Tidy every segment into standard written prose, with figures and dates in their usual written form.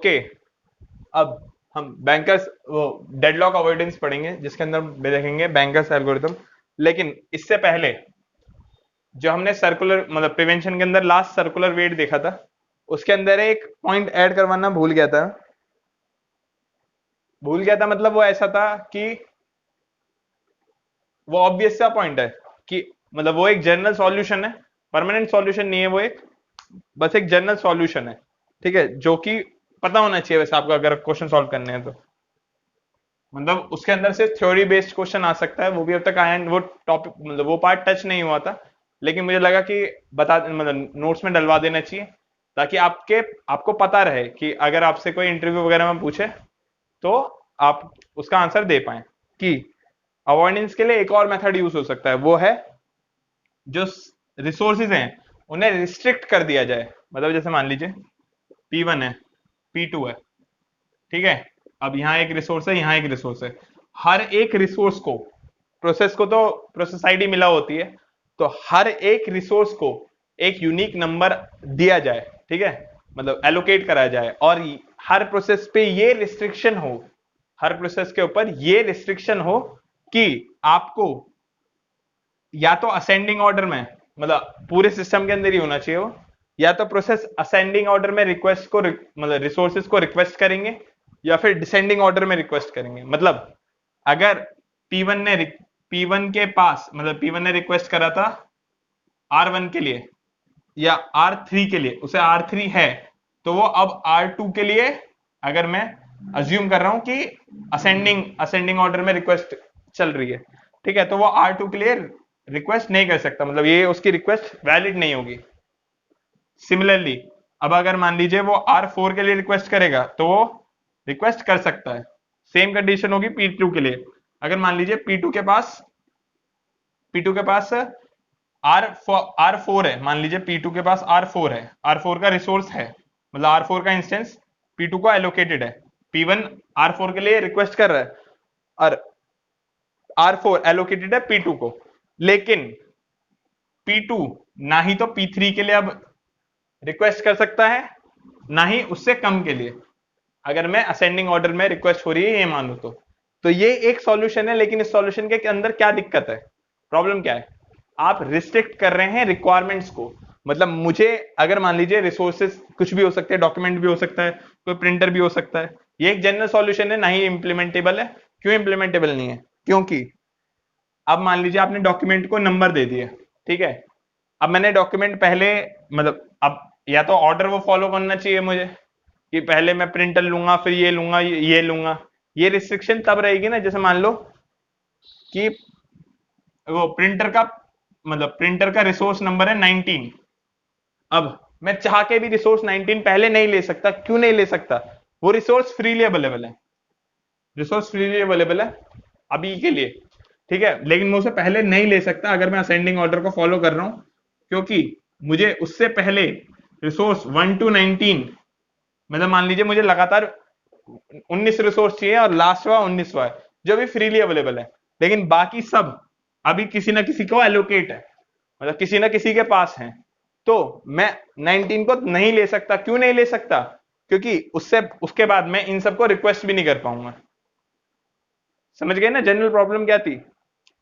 Okay, अब हम bankers वो डेडलॉक अवॉइडेंस पढ़ेंगे जिसके अंदर देखेंगे बैंकर्स एल्गोरिथम। लेकिन इससे पहले जो हमने सर्कुलर मतलब प्रिवेंशन के अंदर लास्ट सर्कुलर वेट देखा था, उसके अंदर एक पॉइंट ऐड करवाना भूल गया था मतलब वो ऐसा था कि वो ऑब्वियस सा पॉइंट है कि मतलब वो एक जनरल सॉल्यूशन है, परमानेंट सॉल्यूशन नहीं है, वो एक बस एक जनरल सॉल्यूशन है, ठीक है, जो कि पता होना चाहिए वैसे आपको अगर क्वेश्चन सॉल्व करने हैं तो। मतलब उसके अंदर से थ्योरी बेस्ड क्वेश्चन आ सकता है, वो भी अब तक आया, वो टॉपिक मतलब वो पार्ट टच नहीं हुआ था, लेकिन मुझे लगा कि बता मतलब नोट्स में डलवा देना चाहिए ताकि आपको पता रहे कि अगर आपसे कोई इंटरव्यू वगैरह में पूछे तो आप उसका आंसर दे पाए कि अवॉइडेंस के लिए एक और मेथड यूज हो सकता है, वो है जो रिसोर्सेज हैं उन्हें रिस्ट्रिक्ट कर दिया जाए। मतलब जैसे मान लीजिए P1 है, P2 है, ठीक है, अब यहाँ एक रिसोर्स है, यहाँ एक रिसोर्स है, हर एक रिसोर्स को प्रोसेस को तो प्रोसेस आईडी मिला होती है, तो हर एक रिसोर्स को एक यूनिक नंबर दिया जाए, ठीक है, मतलब एलोकेट कराया जाए, और हर प्रोसेस पे ये रिस्ट्रिक्शन हो, हर प्रोसेस के ऊपर ये रिस्ट्रिक्शन हो कि आपको या तो असेंडिंग ऑर्डर में मतलब पूरे सिस्टम के अंदर ही होना चाहिए वो, या तो प्रोसेस असेंडिंग ऑर्डर में रिक्वेस्ट को मतलब रिसोर्सेज को रिक्वेस्ट करेंगे, या फिर डिसेंडिंग ऑर्डर में रिक्वेस्ट करेंगे। मतलब अगर P1 के पास मतलब P1 ने रिक्वेस्ट करा था R1 के लिए या R3 के लिए, उसे R3 है, तो वो अब R2 के लिए, अगर मैं अज्यूम कर रहा हूं कि असेंडिंग ऑर्डर में रिक्वेस्ट चल रही है, ठीक है, तो वो R2 के लिए रिक्वेस्ट नहीं कर सकता, मतलब ये उसकी रिक्वेस्ट वैलिड नहीं होगी। सिमिलरली अब अगर मान लीजिए वो R4 के लिए रिक्वेस्ट करेगा तो वो रिक्वेस्ट कर सकता है। सेम कंडीशन होगी P2 के लिए। अगर मान लीजिए P2 के पास R4 है, मान लीजिए P2 के पास R4 है, R4 का रिसोर्स है, मतलब R4 का इंस्टेंस P2 को एलोकेटेड है, P1 R4 के लिए रिक्वेस्ट कर रहा है और R4 एलोकेटेड है P2 को, लेकिन P2 ना ही तो P3 के लिए अब रिक्वेस्ट कर सकता है, ना ही उससे कम के लिए, अगर मैं असेंडिंग ऑर्डर में रिक्वेस्ट हो रही है ये मानू तो ये एक सॉल्यूशन है। लेकिन इस सॉल्यूशन के अंदर क्या दिक्कत है, प्रॉब्लम क्या है, आप रिस्ट्रिक्ट कर रहे हैं रिक्वायरमेंट्स को। मतलब मुझे अगर मान लीजिए रिसोर्सेज कुछ भी हो सकते हैं, डॉक्यूमेंट भी हो सकता है, कोई प्रिंटर भी हो सकता है, ये एक जनरल सॉल्यूशन है, ना ही इंप्लीमेंटेबल है। क्यों इंप्लीमेंटेबल नहीं है, क्योंकि अब मान लीजिए आपने डॉक्यूमेंट को नंबर दे दिया, ठीक है, अब मैंने डॉक्यूमेंट पहले मतलब अब या तो ऑर्डर वो फॉलो करना चाहिए मुझे कि पहले मैं प्रिंटर लूंगा फिर ये लूंगा ये लूंगा, ये रिस्ट्रिक्शन तब रहेगी ना जैसे मान लो कि वो प्रिंटर का रिसोर्स नंबर है 19, अब मैं चाह के भी रिसोर्स 19 पहले नहीं ले सकता। क्यों नहीं ले सकता, वो रिसोर्स फ्रीली अवेलेबल है, रिसोर्स फ्रीली अवेलेबल है अभी के लिए, ठीक है, लेकिन मैं उसे पहले नहीं ले सकता अगर मैं असेंडिंग ऑर्डर को फॉलो कर रहा हूं, क्योंकि मुझे उससे पहले रिसोर्स 1 to 19 मतलब मान लीजिए मुझे लगातार 19 रिसोर्स चाहिए और लास्टवा 19वां है जो भी फ्रीली अवेलेबल है, लेकिन बाकी सब अभी किसी ना किसी को एलोकेट है, मतलब किसी ना किसी के पास है, तो मैं 19 को नहीं ले सकता। क्यों नहीं ले सकता, क्योंकि उससे उसके बाद मैं इन सबको रिक्वेस्ट भी नहीं कर पाऊंगा। समझ गए ना जनरल प्रॉब्लम क्या थी।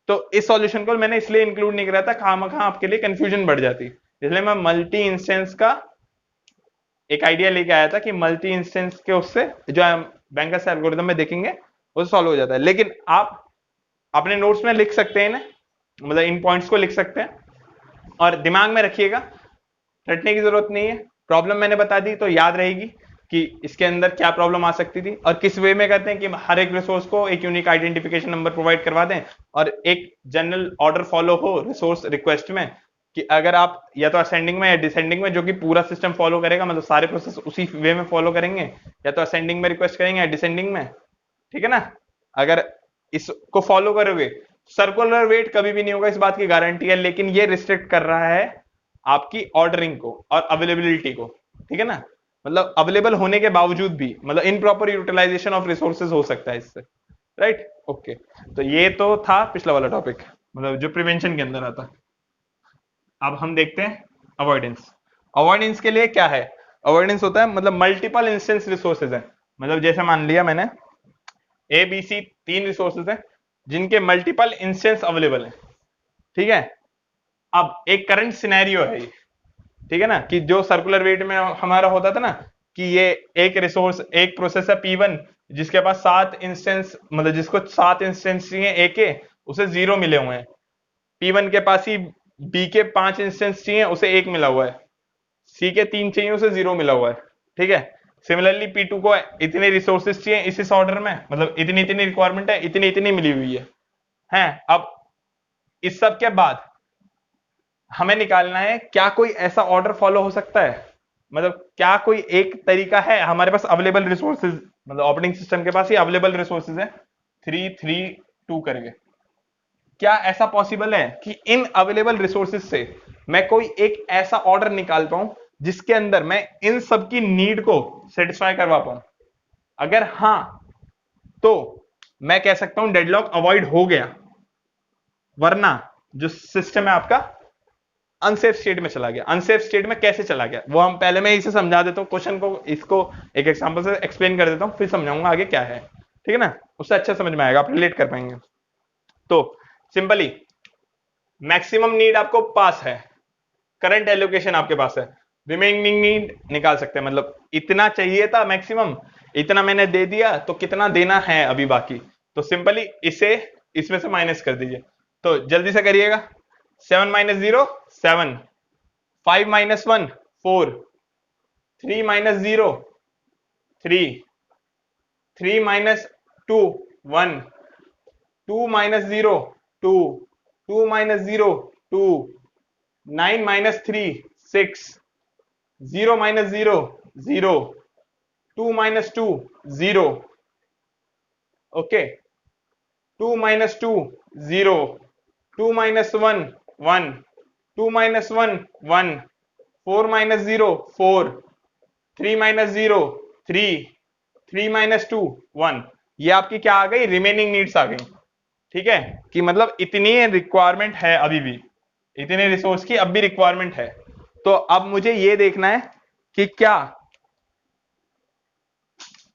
तो इस सॉल्यूशन को मैंने इसलिए इंक्लूड नहीं करा था, खामखा आपके लिए कंफ्यूजन बढ़ जाती, इसलिए मैं मल्टी इंस्टेंस का एक आइडिया लेके आया था कि मल्टी इंस्टेंस के उससे जो हम बैंकर्स एल्गोरिथम में देखेंगे वो सॉल्व हो जाता है। लेकिन आप अपने नोट्स में लिख सकते हैं ना, मतलब इन पॉइंट्स को लिख सकते हैं और दिमाग में रखिएगा, रटने की जरूरत नहीं है। प्रॉब्लम मैंने बता दी तो याद रहेगी कि इसके अंदर क्या प्रॉब्लम आ सकती थी और किस वे में करते हैं कि हर एक रिसोर्स को एक यूनिक आइडेंटिफिकेशन नंबर प्रोवाइड करवा दें और एक जनरल ऑर्डर फॉलो हो रिसोर्स रिक्वेस्ट में कि अगर आप या तो असेंडिंग में या डिसेंडिंग में, जो कि पूरा सिस्टम फॉलो करेगा, मतलब सारे प्रोसेस उसी वे में फॉलो करेंगे, या तो असेंडिंग में रिक्वेस्ट करेंगे या डिसेंडिंग में, ठीक है ना। अगर इसको फॉलो करोगे सर्कुलर वेट कभी भी नहीं होगा, इस बात की गारंटी है, लेकिन ये रिस्ट्रिक्ट कर रहा है आपकी ऑर्डरिंग को और अवेलेबिलिटी को, ठीक है ना, मतलब अवेलेबल होने के बावजूद भी मतलब इनप्रॉपर यूटिलाइजेशन ऑफ रिसोर्सेज हो सकता है इससे, राइट। ओके, तो ये तो था पिछला वाला टॉपिक, मतलब जो प्रिवेंशन के अंदर आता। अब हम देखते हैं अवॉइडेंस। अवॉइडेंस के लिए क्या है, अवॉइडेंस होता है मतलब मल्टीपल इंस्टेंस रिसोर्सेज है, मतलब जैसे मान लिया मैंने ए बी सी 3 रिसोर्सेज है जिनके मल्टीपल इंस्टेंस अवेलेबल है, ठीक है। अब एक करंट सिनेरियो है ये, ठीक है ना, कि जो सर्कुलर वेट में हमारा होता था ना कि ये एक रिसोर्स एक प्रोसेस है P1 जिसके पास 7 इंस्टेंस, मतलब जिसको 7 इंस्टेंस चाहिए ए के, उसे 0 मिले हुए हैं। P1 के पास ही बी के 5 इंस्टेंस चाहिए, उसे 1 मिला हुआ है। सी के 3 चाहिए, उसे 0 मिला हुआ है, ठीक है। सिमिलरली P2 को इतने रिसोर्सेज चाहिए इस ऑर्डर में, मतलब इतनी इतनी रिक्वायरमेंट है, इतनी इतनी मिली हुई है। अब इस सब के बाद हमें निकालना है क्या कोई ऐसा ऑर्डर फॉलो हो सकता है, मतलब क्या कोई एक तरीका है हमारे पास अवेलेबल रिसोर्सेज, मतलब ऑपरेटिंग सिस्टम के पास ही अवेलेबल रिसोर्सेज है 3 3 2 करके, क्या ऐसा पॉसिबल है कि इन अवेलेबल रिसोर्सेज से मैं कोई एक ऐसा ऑर्डर निकाल पाऊं जिसके अंदर मैं इन सब की नीड को सेटिस्फाई करवा पाऊं? अगर हां तो मैं कह सकता हूं डेडलॉक अवॉइड हो गया, वरना जो सिस्टम है आपका अनसेफ स्टेट में चला गया। अनसेफ स्टेट में कैसे चला गया वो हम पहले मैं इसे समझा देता हूं, क्वेश्चन को इसको एक एग्जांपल से एक्सप्लेन कर देता हूं, फिर समझाऊंगा आगे क्या है, ठीक है ना, उससे अच्छा समझ में आएगा, आप रिलेट कर पाएंगे। तो सिंपली मैक्सिमम नीड आपको पास है, करंट एलोकेशन आपके पास है, रिमेनिंग नीड निकाल सकते हैं, मतलब इतना चाहिए था मैक्सिमम, इतना मैंने दे दिया, तो कितना देना है अभी बाकी, तो सिंपली इसे इसमें से माइनस कर दीजिए। तो जल्दी से करिएगा, 7 minus 0 7, 5 minus 1 4, 3 minus 0 3, 3 minus 2 1, 2 minus 0 2, 2 minus 0 2, 9 minus 3 6, 0 minus 0 0, 2 minus 2 0, okay, 2 minus 2 0, 2 minus 1 1, 2 minus 1 1, 4 minus 0 4, 3 minus 0 3, 3 minus 2 1। ये आपकी क्या आ गई, रिमेनिंग नीड्स आ गई, ठीक है, कि मतलब इतनी रिक्वायरमेंट है अभी भी, इतने रिसोर्स की अब भी रिक्वायरमेंट है। तो अब मुझे ये देखना है कि क्या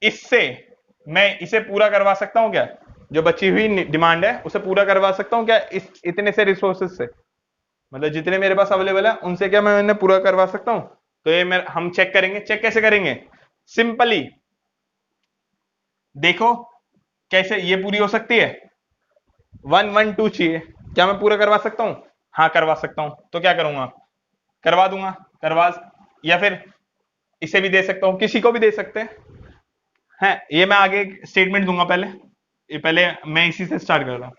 इससे मैं इसे पूरा करवा सकता हूं क्या, जो बची हुई डिमांड है उसे पूरा करवा सकता हूं क्या इस इतने से रिसोर्सेज से, मतलब जितने मेरे पास अवेलेबल है उनसे क्या मैं इन्हें पूरा करवा सकता हूं। तो ये हम चेक करेंगे, चेक कैसे करेंगे, सिंपली देखो कैसे ये पूरी हो सकती है। 1 1 2 चाहिए, क्या मैं पूरा करवा सकता हूं? हाँ करवा सकता हूं, तो क्या करूंगा, करवा दूंगा, करवा, या फिर इसे भी दे सकता हूं, किसी को भी दे सकते हैं। ये मैं आगे स्टेटमेंट दूंगा, पहले ये पहले मैं इसी से स्टार्ट कर रहा हूं,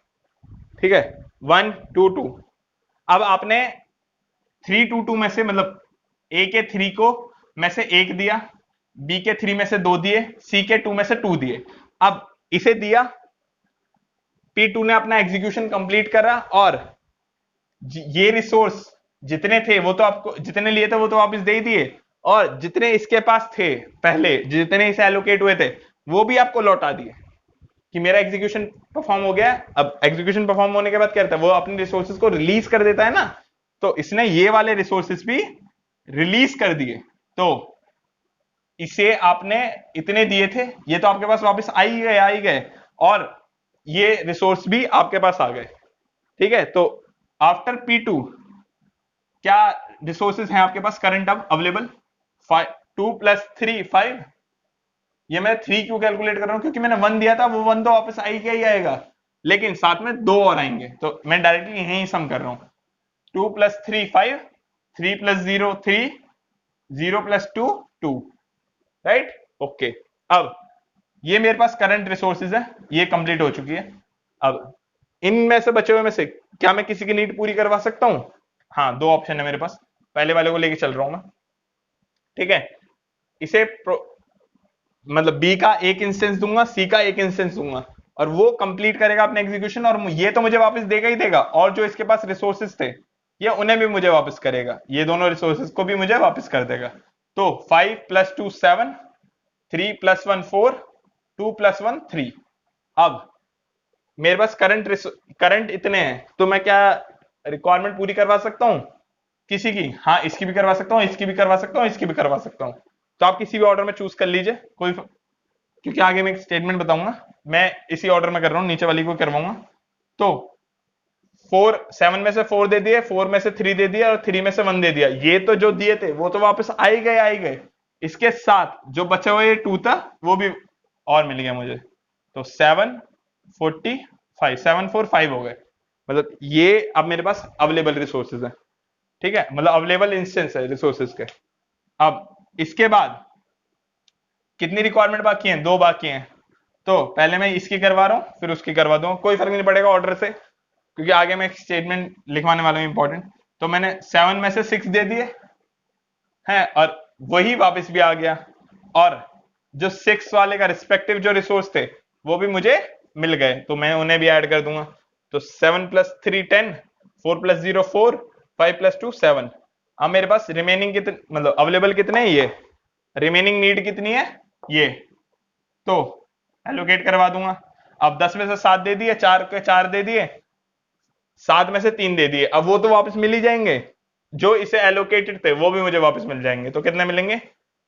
ठीक है। 1 2 2, अब आपने 3 2 2 में से, मतलब ए के 3 को में से 1 दिया, बी के 3 में से 2 दिए, सी के 2 में से 2 दिए। अब इसे दिया, P2 ने अपना एग्जीक्यूशन कंप्लीट करा, और ये रिसोर्स जितने थे वो तो आपको, जितने लिए थे वो तो वापस दे ही दिए, और जितने इसके पास थे पहले, जितने इसे एलोकेट हुए थे वो भी आपको लौटा दिए, कि मेरा एग्जीक्यूशन परफॉर्म हो गया। अब एग्जीक्यूशन परफॉर्म होने के बाद क्या करता है, वो अपने रिसोर्सेज को रिलीज कर देता है ना, तो इसने ये वाले रिसोर्सेज भी रिलीज कर दिए। तो इसे आपने इतने दिए थे, ये तो आपके पास वापस आ ही गए, और ये रिसोर्स भी आपके पास आ गए, ठीक है। तो आफ्टर P2 क्या रिसोर्सेज हैं आपके पास करंट अब अवेलेबल, 2 प्लस 3 5। ये मैं 3 क्यों कैलकुलेट कर रहा हूं, क्योंकि मैंने 1 दिया था, वो 1 तो वापस आई क्या ही आएगा, लेकिन साथ में 2 और आएंगे, तो मैं डायरेक्टली यहीं सम कर रहा हूं। 2 plus 3 5, 3 plus 0 3, 0 plus 2 2, right, okay. अब ये मेरे पास करंट रिसोर्सेज है, ये कंप्लीट हो चुकी है। अब इनमें से बचे हुए में से क्या मैं किसी की नीड पूरी करवा सकता हूं? हाँ, 2 ऑप्शन है मेरे पास, पहले वाले को लेके चल रहा हूं मैं, ठीक है। इसे मतलब बी का एक इंस्टेंस दूंगा, सी का एक इंस्टेंस दूंगा, और वो कंप्लीट करेगा अपने एग्जीक्यूशन, और ये तो मुझे वापस देगा ही देगा, और जो इसके पास रिसोर्सेज थे ये उन्हें भी मुझे वापस करेगा, ये दोनों रिसोर्सेज को भी मुझे वापस कर देगा। तो 5 प्लस 2 7, 3 प्लस 1 4, 2 प्लस 1 3। अब मेरे पास करंट इतने हैं, तो मैं क्या रिक्वायरमेंट पूरी करवा सकता हूं किसी की? हाँ, इसकी भी करवा सकता हूं, इसकी भी करवा सकता हूं, इसकी भी करवा सकता हूं। तो आप किसी भी ऑर्डर में चूज कर लीजिए, कोई क्योंकि आगे मैं एक स्टेटमेंट बताऊंगा, मैं इसी ऑर्डर में कर रहा हूं, नीचे वाली को करवाऊंगा। तो 7 में से 4 दे दिए, 4 में से 3 दे दिया और 3 में से 1 दे दिया। ये तो जो दिए थे वो तो वापस आ ही गए। इसके साथ जो बचा हुआ ये 2 था वो भी और मिल गया मुझे। तो 745 हो गए। मतलब ये अब मेरे पास अवेलेबल रिसोर्सेज है, ठीक है, मतलब अवेलेबल इंस्टेंस है रिसोर्सेज के। अब इसके बाद कितनी रिक्वायरमेंट बाकी है? 2 बाकी हैं। तो पहले मैं इसकी करवा रहा हूं, फिर उसकी करवा दूंगा, कोई फर्क नहीं पड़ेगा ऑर्डर से, क्योंकि आगे मैं एक स्टेटमेंट लिखवाने वाला हूं इंपॉर्टेंट। तो मैंने 7 में से 6 दे दिए हैं और वही वापस भी आ गया, और जो 6 वाले का रिस्पेक्टिव जो रिसोर्स थे वो भी मुझे मिल गए, तो मैं उन्हें भी ऐड कर दूंगा। तो 7 + 3 10, 4 + 0 4, 5 + 2 7। अब मेरे पास रिमेनिंग कितने, मतलब अवेलेबल कितने हैं? ये रिमेनिंग नीड कितनी है? ये तो एलोकेट करवा दूंगा। अब 10 में से 7 दे दिए, 4 के 4 दे दिए, 7 में से 3 दे दिए, अब वो तो वापस मिल ही जाएंगे, जो इसे एलोकेटेड थे वो भी मुझे वापस मिल जाएंगे। तो कितने मिलेंगे?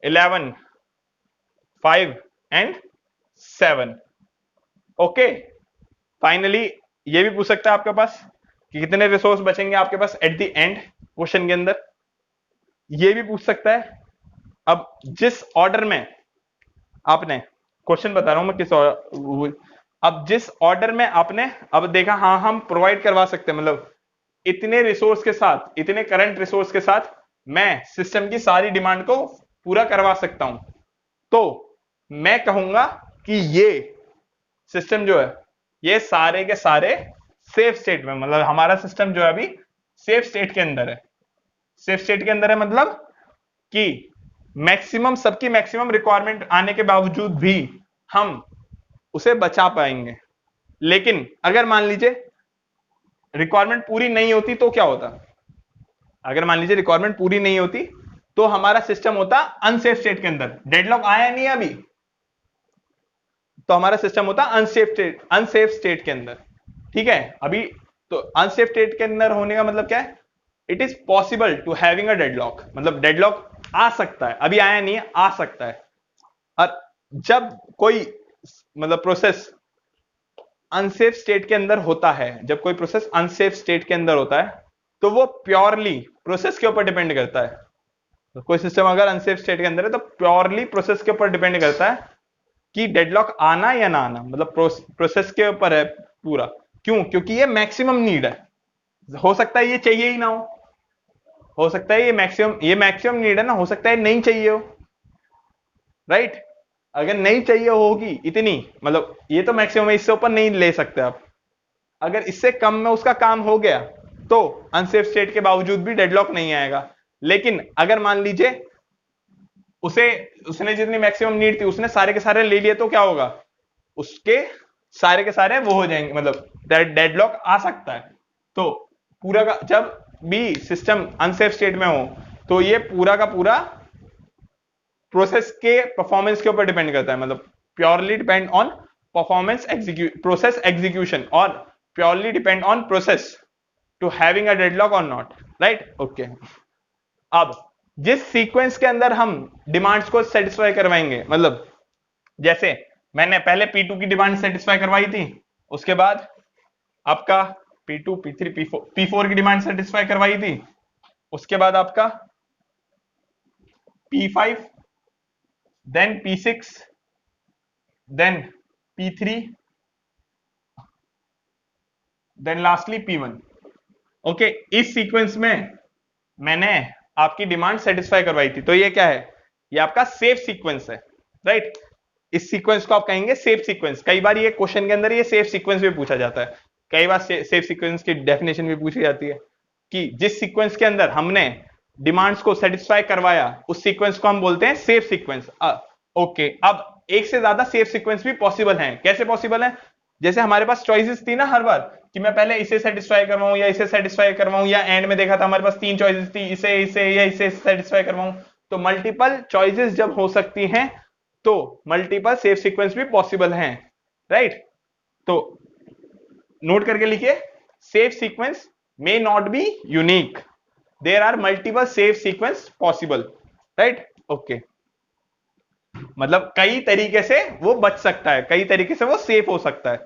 11 5 एंड 7। ओके, फाइनली ये भी पूछ सकता है आपके पास कि कितने रिसोर्स बचेंगे आपके पास एट द एंड क्वेश्चन के अंदर, ये भी पूछ सकता है। अब जिस ऑर्डर में आपने, क्वेश्चन बता रहा हूं मैं किस अब जिस ऑर्डर में आपने अब देखा, हाँ हम प्रोवाइड करवा सकते हैं, मतलब इतने रिसोर्स के साथ, इतने करंट रिसोर्स के साथ मैं सिस्टम की सारी डिमांड को पूरा करवा सकता हूं। तो मैं कहूंगा कि ये सिस्टम जो है ये सारे के सारे सेफ स्टेट में, मतलब हमारा सिस्टम जो है अभी सेफ स्टेट के अंदर है। सेफ स्टेट के अंदर है मतलब कि मैक्सिमम, सबकी मैक्सिमम रिक्वायरमेंट आने के बावजूद भी हम उसे बचा पाएंगे। लेकिन अगर मान लीजिए रिक्वायरमेंट पूरी नहीं होती तो क्या होता? अगर मान लीजिए रिक्वायरमेंट पूरी नहीं होती तो हमारा सिस्टम होता अनसेफ स्टेट के अंदर। डेडलॉक आया नहीं है अभी, तो हमारा सिस्टम होता अनसेफ स्टेट के अंदर, ठीक है। अभी तो अनसेफ स्टेट के अंदर होने का मतलब क्या है? It is possible to having a deadlock, मतलब डेडलॉक आ सकता है, अभी आया नहीं है, आ सकता है। और जब कोई मतलब प्रोसेस अनसेफ स्टेट के अंदर होता है, जब कोई प्रोसेस अनसेफ स्टेट के अंदर होता है तो वो प्योरली प्रोसेस के ऊपर डिपेंड करता है। तो कोई सिस्टम अगर अनसेफ स्टेट के अंदर है तो प्योरली प्रोसेस के ऊपर डिपेंड करता है कि डेडलॉक आना या ना आना, मतलब प्रोसेस के ऊपर है पूरा। क्यों? क्योंकि ये मैक्सिमम नीड है, हो सकता है ये चाहिए ही ना हो सकता है ये मैक्सिमम नीड है ना, हो सकता है नहीं चाहिए हो, राइट। अगर नहीं चाहिए होगी इतनी, मतलब ये तो मैक्सिमम है, इससे ऊपर नहीं ले सकते आप। अगर इससे कम में उसका काम हो गया तो अनसेफ स्टेट के बावजूद भी डेडलॉक नहीं आएगा। लेकिन अगर मान लीजिए उसने जितनी मैक्सिमम नीड थी उसने सारे के सारे ले लिए तो क्या होगा? उसके सारे के सारे वो हो जाएंगे, मतलब डेडलॉक आ सकता है। तो पूरा का जब भी सिस्टम अनसेफ स्टेट में हो तो ये पूरा का पूरा प्रोसेस के परफॉर्मेंस के ऊपर डिपेंड करता है, मतलब purely depend on performance process execution, और purely depend on process to having a deadlock और नॉट, राइट। ओके, अब जिस सीक्वेंस के अंदर हम डिमांड्स को सेटिस्फाई करवाएंगे, मतलब जैसे मैंने पहले P2 की डिमांड सेटिस्फाई करवाई थी, उसके बाद आपका P2 P3 P4 की डिमांड सेटिस्फाई करवाई थी, उसके बाद आपका P5, then P6, then P3, then lastly P1। Okay, इस सीक्वेंस में मैंने आपकी डिमांड सेटिस्फाई करवाई थी, तो ये क्या है? ये आपका सेफ सीक्वेंस है, राइट। इस सीक्वेंस को आप कहेंगे सेफ सीक्वेंस। कई बार ये क्वेश्चन के अंदर ये सेफ सीक्वेंस भी पूछा जाता है, कई बार सेफ सीक्वेंस की डेफिनेशन भी पूछी जाती है कि जिस सीक्वेंस के अंदर हमने डिमांड्स को सेटिस्फाई करवाया उस सीक्वेंस को हम बोलते हैं सेफ सीक्वेंस। ओके, अब एक से ज्यादा सेफ सीक्वेंस भी पॉसिबल हैं। कैसे पॉसिबल है? जैसे हमारे पास चॉइसेस थी ना हर बार कि मैं पहले इसे सेटिस्फाई करवाऊं या इसे सेटिस्फाई करवाऊं, या एंड में देखा था हमारे पास 3 चॉइसेस थी, इसे इसे या इसे सेटिस्फाई करवाऊं। तो मल्टीपल चॉइसेस जब हो सकती हैं तो मल्टीपल सेफ सीक्वेंस भी पॉसिबल हैं, राइट। तो नोट करके लिखिए, safe sequence may not be unique, there are multiple safe sequence possible, right. Okay, मतलब कई तरीके से वो बच सकता है, कई तरीके से वो सेफ हो सकता है,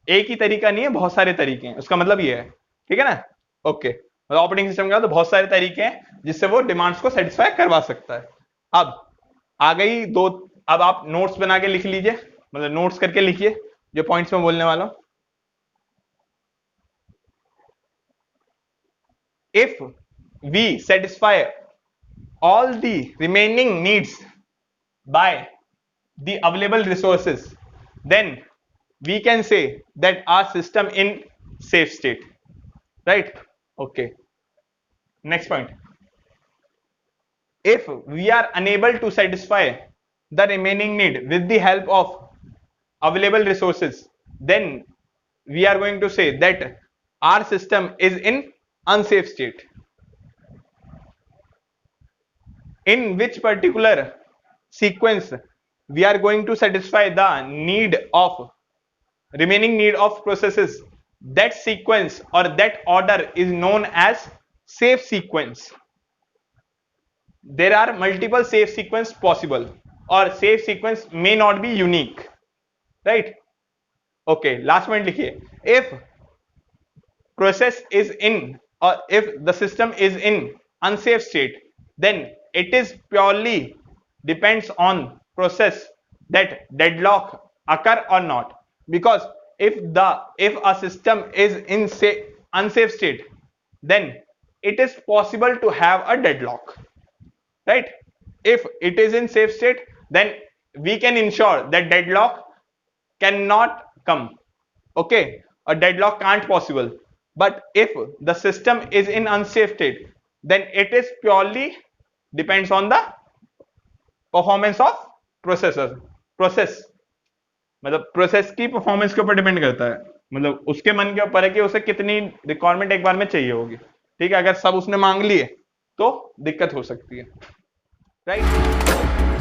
एक ही तरीका नहीं है, बहुत सारे तरीके हैं, उसका मतलब ये है, ठीक है ना। ओके, मतलब ऑपरेटिंग सिस्टम का तो बहुत सारे तरीके हैं जिससे वो डिमांड्स को सेटिस्फाई करवा सकता है। अब आ गई दो, अब आप नोट्स बना के लिख लीजिए, मतलब नोट्स करके लिखिए जो पॉइंट्स में बोलने वाला हूं। If v satisfy all the remaining needs by the available resources, then we can say that our system in safe state, right? Okay, next point. If we are unable to satisfy the remaining need with the help of available resources, then we are going to say that our system is in unsafe state. In which particular sequence we are going to satisfy the need of remaining need of processes, that sequence or that order is known as safe sequence. There are multiple safe sequence possible, or safe sequence may not be unique, right? Okay, last point likhiye. If process is in, or if the system is in unsafe state, then it is purely depends on process that deadlock occur or not. Because if a system is in unsafe state, then it is possible to have a deadlock, right? If it is in safe state, then we can ensure that deadlock cannot come. Okay, a deadlock can't possible. But if the system is in unsafe state, then it is purely depends on the performance of processor. Process मतलब process की performance के ऊपर depend करता है, मतलब उसके मन के ऊपर है कि उसे कितनी रिक्वायरमेंट एक बार में चाहिए होगी, ठीक है। अगर सब उसने मांग लिए तो दिक्कत हो सकती है, राइट।